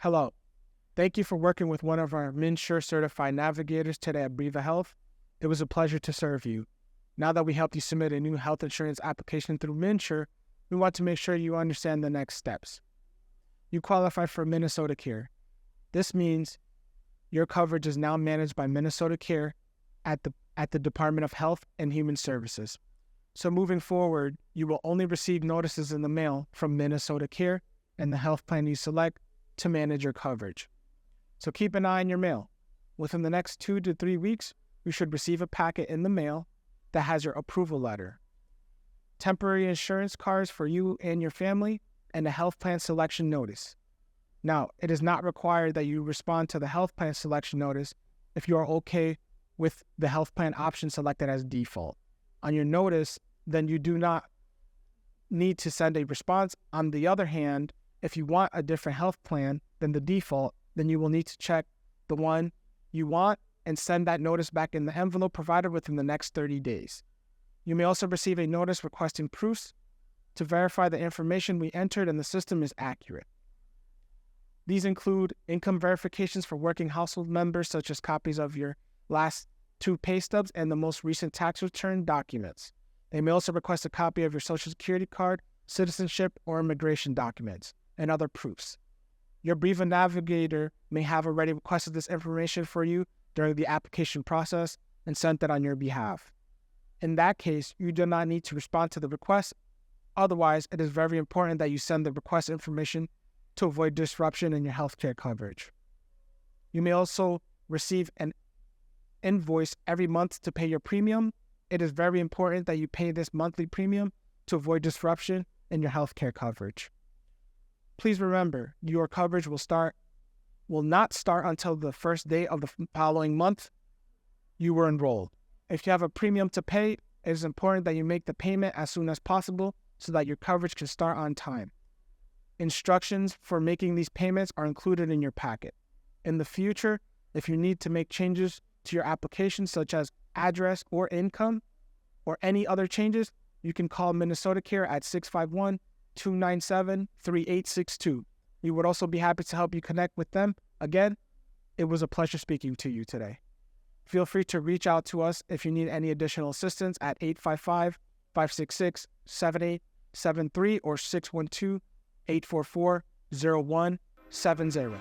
Hello. Thank you for working with one of our MNsure certified navigators today at Briva Health. It was a pleasure to serve you. Now that we helped you submit a new health insurance application through MNsure, we want to make sure you understand the next steps. You qualify for MinnesotaCare. This means your coverage is now managed by MinnesotaCare at the Department of Health and Human Services. So moving forward, you will only receive notices in the mail from MinnesotaCare and the health plan you select to manage your coverage. So keep an eye on your mail. Within the next 2 to 3 weeks, you should receive a packet in the mail that has your approval letter, temporary insurance cards for you and your family, and a health plan selection notice. Now, it is not required that you respond to the health plan selection notice if you are okay with the health plan option selected as default. On your notice, then you do not need to send a response. On the other hand, if you want a different health plan than the default, then you will need to check the one you want and send that notice back in the envelope provided within the next 30 days. You may also receive a notice requesting proofs to verify the information we entered in the system is accurate. These include income verifications for working household members, such as copies of your last 2 pay stubs and the most recent tax return documents. They may also request a copy of your Social Security card, citizenship, or immigration documents, and other proofs. Your Briva Navigator may have already requested this information for you during the application process and sent it on your behalf. In that case, you do not need to respond to the request. Otherwise, it is very important that you send the request information to avoid disruption in your healthcare coverage. You may also receive an invoice every month to pay your premium. It is very important that you pay this monthly premium to avoid disruption in your healthcare coverage. Please remember, your coverage will not start until the first day of the following month you were enrolled. If you have a premium to pay, it is important that you make the payment as soon as possible so that your coverage can start on time. Instructions for making these payments are included in your packet. In the future, if you need to make changes to your application, such as address or income, or any other changes, you can call MinnesotaCare at 651-297-3862. We would also be happy to help you connect with them. Again, it was a pleasure speaking to you today. Feel free to reach out to us if you need any additional assistance at 855-566-7873 or 612-844-0170.